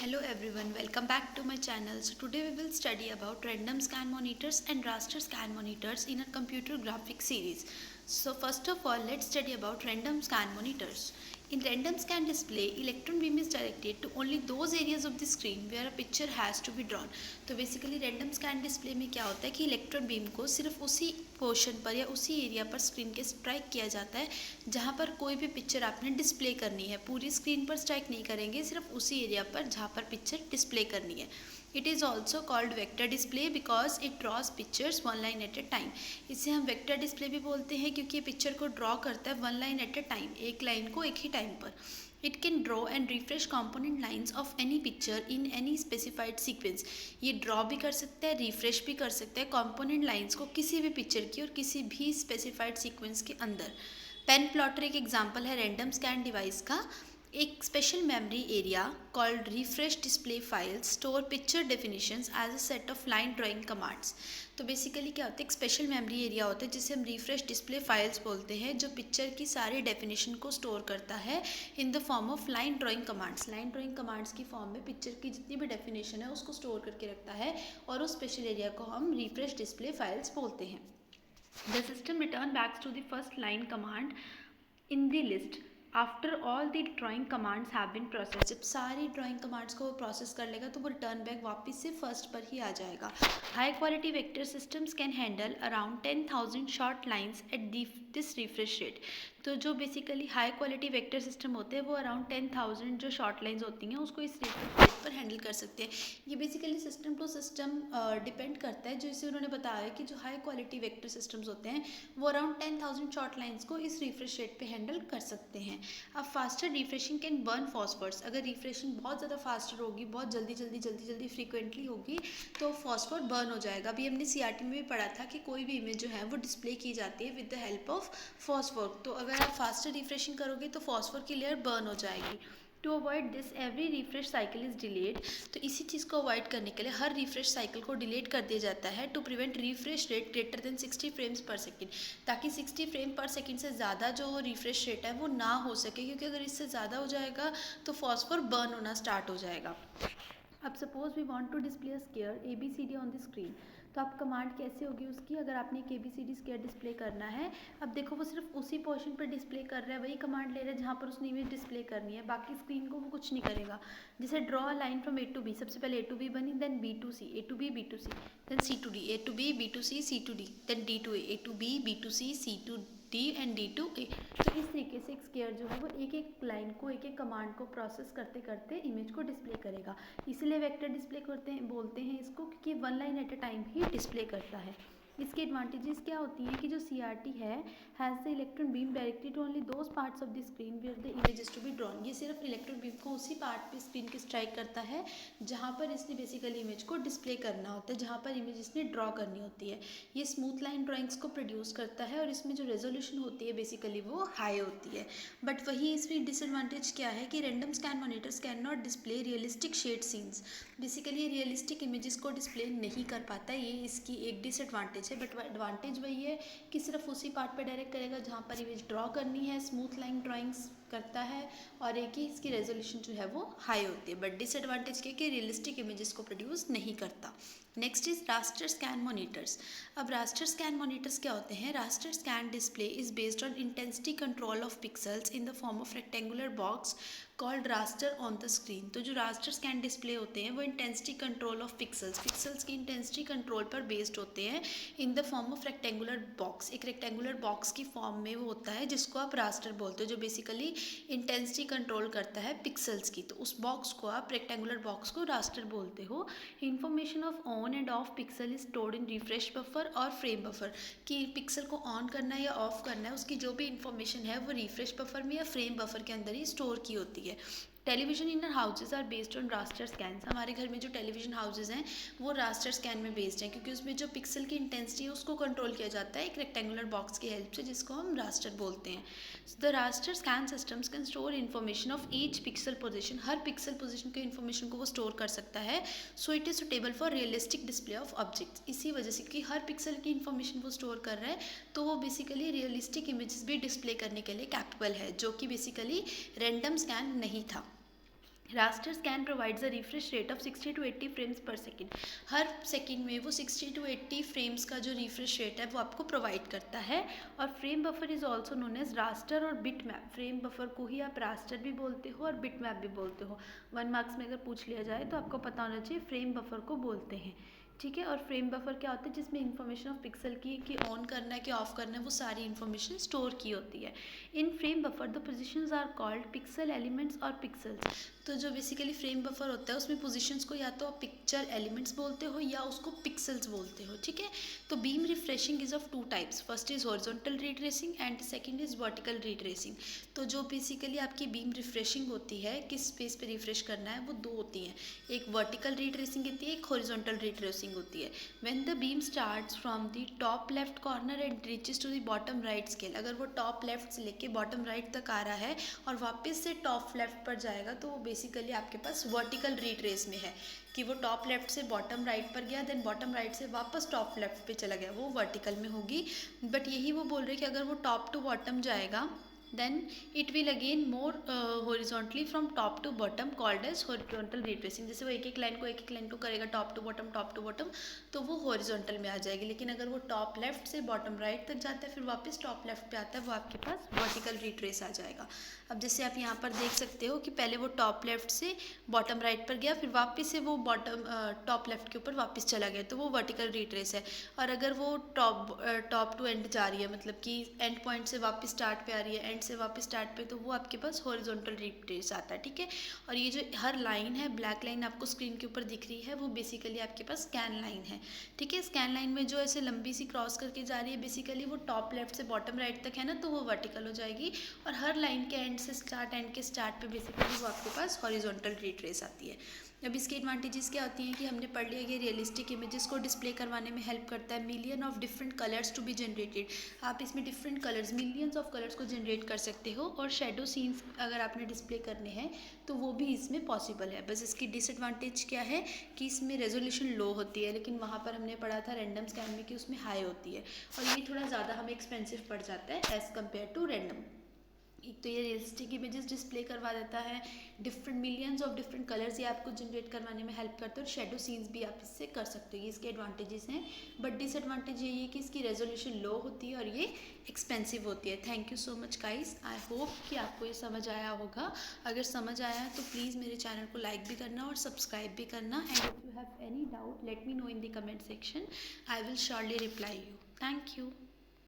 Hello everyone, welcome back to my channel. So today we will study about random scan monitors and raster scan monitors in a computer graphics series. So first of all, let's study about random scan monitors. In random scan display, electron beam is directed to only those areas of the screen where a picture has to be drawn. तो basically random scan display में क्या होता है कि electron beam को सिर्फ उसी portion पर या उसी एरिया पर स्क्रीन के स्ट्राइक किया जाता है जहाँ पर कोई भी पिक्चर आपने डिस्प्ले करनी है. पूरी स्क्रीन पर स्ट्राइक नहीं करेंगे, सिर्फ उसी एरिया पर जहाँ पर पिक्चर डिस्प्ले करनी है. It is also called vector display because it draws pictures one line at a time. इसे हम वेक्टर डिस्प्ले भी बोलते हैं क्योंकि ये पिक्चर को ड्रॉ करता है one line at a time, एक लाइन को एक ही टाइम पर. It can draw and refresh component lines of any picture in any specified sequence. ये ड्रॉ भी कर सकता है, रिफ्रेश भी कर सकता है कॉम्पोनेंट लाइन्स को किसी भी पिक्चर की और किसी भी स्पेसिफाइड सीक्वेंस के अंदर. पेन प्लॉटर एक एग्जाम्पल है रैंडम स्कैन डिवाइस का. एक special memory area called refresh display files store picture definitions as a set of line drawing commands. तो बेसिकली क्या होता है, एक स्पेशल मेमोरी एरिया होता है जिसे हम रिफ्रेश डिस्प्ले फाइल्स बोलते हैं, जो पिक्चर की सारी डेफिनेशन को स्टोर करता है in the form of line drawing commands. Line drawing commands की फॉर्म में पिक्चर की जितनी भी डेफिनेशन है उसको स्टोर करके रखता है और उस स्पेशल एरिया को हम रिफ्रेश डिस्प्ले फाइल्स बोलते हैं. The system return backs to the first line command in the list after all the drawing commands have been process. जब सारी ड्राइंग कमांड्स को प्रोसेस कर लेगा तो वो रिटर्न बैक वापस से फर्स्ट पर ही आ जाएगा. High quality vector systems can handle around 10,000 short lines at this refresh rate. तो जो basically high quality vector system होते हैं वो अराउंड 10,000 जो शॉर्ट लाइन्स होती हैं उसको इस रिफ्रेश रेट पर हैंडल कर सकते हैं. ये basically system to system depend करता है. जैसे उन्होंने बताया कि जो हाई क्वालिटी वेक्टर सिस्टम्स होते हैं वो अराउंड 10,000 शॉर्ट लाइन्स को इस रिफ्रेश रेट पे हैंडल कर सकते हैं. अब faster refreshing can burn phosphorus. अगर रिफ्रेशिंग बहुत ज़्यादा फास्टर होगी, बहुत जल्दी फ्रीक्वेंटली होगी तो फॉस्फोर बर्न हो जाएगा. अभी हमने सीआरटी में भी पढ़ा था कि कोई भी इमेज जो है वो डिस्प्ले की जाती है with the help of phosphor. तो अगर आप फास्टर रिफ्रेशिंग करोगे तो फॉस्फोर की लेयर बर्न हो जाएगी. To avoid this every refresh cycle is delayed. तो इसी चीज़ को अवॉइड करने के लिए हर रिफ्रेश साइकिल को डिलेट कर दिया जाता है to prevent refresh rate greater than 60 frames per second, ताकि 60 फ्रेम पर सेकेंड से ज़्यादा जो रिफ्रेश रेट है वो ना हो सके, क्योंकि अगर इससे ज़्यादा हो जाएगा तो फॉस्फोर बर्न होना स्टार्ट हो जाएगा. अब suppose we want to display a square ABCD on the screen. तो आप कमांड कैसे होगी उसकी, अगर आपने एक ABCD स्क्वायर डिस्प्ले करना है. अब देखो वो सिर्फ उसी पोर्शन पर डिस्प्ले कर रहा है, वही कमांड ले रहा है जहाँ पर उसने इमेज डिस्प्ले करनी है, बाकी स्क्रीन को वो कुछ नहीं करेगा. जैसे draw a line from A to B, सबसे पहले A to B बनी, then B to C, A to B, B to C, then C to D, A to B, B to C, C to D, then D to A to B, B to C, C to D and D to A. तो इस तरीके से एक square जो है वो एक एक लाइन को, एक एक कमांड को प्रोसेस करते करते इमेज को डिस्प्ले करेगा. इसलिए वेक्टर डिस्प्ले बोलते हैं इसको, क्योंकि one line at a time he display करता है. इसके एडवांटेजेस क्या होती हैं कि जो CRT है has the electron beam directed to only those parts of the screen where the image is to be drawn. ये सिर्फ इलेक्ट्रॉन बीम को उसी पार्ट पे स्क्रीन के स्ट्राइक करता है जहाँ पर इसने बेसिकली इमेज को डिस्प्ले करना होता है, जहाँ पर इमेज इसने ड्रॉ करनी होती है. ये स्मूथ लाइन ड्राइंग्स को प्रोड्यूस करता है और इसमें जो रेजोल्यूशन होती है बेसिकली वो हाई होती है. बट वही इसमें डिसएडवांटेज क्या है कि random scan monitors can not display realistic shade scenes. Basically realistic images को डिस्प्ले नहीं कर पाता, ये इसकी एक डिसएडवांटेज है. बट एडवांटेज वही है कि सिर्फ उसी पार्ट पे डायरेक्ट करेगा जहाँ पर इमेज ड्रॉ करनी है, स्मूथ लाइन ड्राइंग्स करता है और एक ही इसकी रेजोल्यूशन जो है वो हाई होती है. बट डिसएडवांटेज क्या कि रियलिस्टिक इमेजेस को प्रोड्यूस नहीं करता. Next is raster scan monitors. अब रास्टर स्कैन मॉनिटर्स क्या होते हैं. Raster scan display is based on intensity control of pixels in the form of rectangular box called raster on the screen. तो जो raster scan display होते हैं वो intensity control of pixels की intensity control पर बेस्ड होते हैं in the form of rectangular box. एक रेक्टेंगुलर बॉक्स की फॉर्म में वो होता है जिसको आप रास्टर बोलते हो, जो बेसिकली इंटेंसिटी कंट्रोल करता है पिक्सल्स की. तो उस बॉक्स को आप रेक्टेंगुलर बॉक्स को रास्टर बोलते हो. Information of on end of pixel is stored in refresh buffer और फ्रेम बफर. कि पिक्सल को ऑन करना है या ऑफ करना है उसकी जो भी इंफॉर्मेशन है वो रिफ्रेश बफर में या फ्रेम बफर के अंदर ही स्टोर की होती है. Television in houses are based on raster scan. हमारे घर में जो टेलीविजन हाउसेज हैं वो रास्टर स्कैन में बेस्ड हैं, क्योंकि उसमें जो पिक्सल की इंटेंसिटी है उसको कंट्रोल किया जाता है एक रेक्टेंगुलर बॉक्स की हेल्प से, जिसको हम रास्टर बोलते हैं. The raster scan systems can store information of each pixel position. Her pixel position के इन्फॉर्मेशन को वो स्टोर कर सकता है. So it is suitable for realistic display of objects. इसी वजह से कि हर पिक्सल की इन्फॉर्मेशन वो स्टोर कर रहा है तो वो बेसिकली रियलिस्टिक इमेजेस भी डिस्प्ले करने के लिए कैपेबल है, जो कि बेसिकली रैंडम स्कैन नहीं था. Raster scan provides a refresh rate of 60 to 80 frames per second. Her second में वो 60 to 80 फ्रेम्स का जो रिफ्रेश रेट है वो आपको प्रोवाइड करता है। और frame buffer is also known as raster और बिट मैप। फ्रेम बफर को ही आप रास्टर भी बोलते हो और बिट मैप भी बोलते हो। 1 मार्क्स में अगर पूछ लिया जाए तो आपको पता होना चाहिए फ्रेम बफर को बोलते हैं। ठीक है, और फ्रेम बफर क्या होता है, जिसमें इन्फॉर्मेशन ऑफ पिक्सल की कि ऑन करना है कि ऑफ करना है, वो सारी इन्फॉर्मेशन स्टोर की होती है। In frame buffer the positions are called pixel elements और पिक्सल्स। तो जो बेसिकली फ्रेम बफर होता है उसमें पोजीशंस को या तो आप पिक्चर एलिमेंट्स बोलते हो या उसको पिक्सल्स बोलते हो। ठीक है, तो beam refreshing is of 2 types. First is horizontal retracing and second is vertical retracing. तो जो बेसिकली आपकी बीम रिफ्रेशिंग होती है, किस स्पेस पे रिफ्रेश करना है, वो दो होती हैं। एक वर्टिकल रीट्रेसिंग होती है, एक हॉरिजॉन्टल रीट्रेसिंग होती है। When the beam starts from the top left corner and reaches to the bottom right scale, अगर वो टॉप लेफ्ट से लेके बॉटम राइट तक आ रहा है और वापस से टॉप लेफ्ट पर जाएगा, तो वो बेसिकली आपके पास वर्टिकल रीट्रेस में है कि वो टॉप लेफ्ट से बॉटम राइट पर गया, देन बॉटम राइट से वापस टॉप लेफ्ट पे चला गया, वो वर्टिकल में होगी। बट यही वो बोल रहे हैं कि अगर वो टॉप टू बॉटम जाएगा then it will again more horizontally from top to bottom called as horizontal retracing। जैसे वो एक एक लाइन को करेगा टॉप टू बॉटम, तो वो हॉरिजॉन्टल में आ जाएगी। लेकिन अगर वो टॉप लेफ्ट से बॉटम राइट तक जाता है फिर वापस टॉप लेफ्ट पे आता है, वो आपके पास वर्टिकल रिट्रेस आ जाएगा। अब जैसे आप यहाँ पर देख सकते हो कि पहले वो टॉप लेफ्ट से बॉटम राइट पर गया, फिर वापस से वो टॉप लेफ्ट के ऊपर वापस चला गया, तो वो वर्टिकल रिट्रेस है। और अगर वो टॉप टू एंड जा रही है, मतलब कि एंड पॉइंट से वापस स्टार्ट पे आ रही है, एंड से वापस स्टार्ट पे, तो वो आपके पास हॉरिजॉन्टल रिट्रेस आता है। ठीक है, और ये जो हर लाइन है, ब्लैक लाइन आपको स्क्रीन के ऊपर दिख रही है, वो बेसिकली आपके पास स्कैन लाइन है। ठीक है, स्कैन लाइन में जो ऐसे लंबी सी क्रॉस करके जा रही है, बेसिकली वो टॉप लेफ्ट से बॉटम राइट तक है ना, तो वो वर्टिकल हो जाएगी। और हर लाइन के एंड के स्टार्ट पे बेसिकली वो आपके पास हॉरिजॉन्टल रिट्रेस आती है। अब इसके एडवांटेजेस क्या होती हैं कि हमने पढ़ लिया कि रियलिस्टिक इमेजेस को डिस्प्ले करवाने में हेल्प करता है। Million of different colours to be generated, आप इसमें different colours, millions of colours को जनरेट कर सकते हो। और शेडो सीन्स अगर आपने डिस्प्ले करने हैं तो वो भी इसमें पॉसिबल है। बस इसकी डिसएडवांटेज क्या है कि इसमें रेजोल्यूशन लो होती है, लेकिन वहाँ पर हमने पढ़ा था रैंडम स्कैन में कि उसमें हाई होती है, और ये थोड़ा ज़्यादा हमें एक्सपेंसिव पड़ जाता है एज़ कम्पेयर टू रैंडम। एक तो ये रियलिस्टिक इमेजेस डिस्प्ले करवा देता है, different millions of different colours ये आपको जनरेट करवाने में हेल्प करते हैं, और शेडो सीन्स भी आप इससे कर सकते हो। ये इसके एडवांटेजेस हैं। बट डिसएडवांटेज ये है कि इसकी रेजोल्यूशन लो होती है और ये एक्सपेंसिव होती है। Thank you so much guys, I hope कि आपको ये समझ आया होगा। अगर समझ आया तो प्लीज़ मेरे चैनल को लाइक भी करना और सब्सक्राइब भी करना। And if you have any doubt let me know in the comment section, I will surely reply you. Thank you.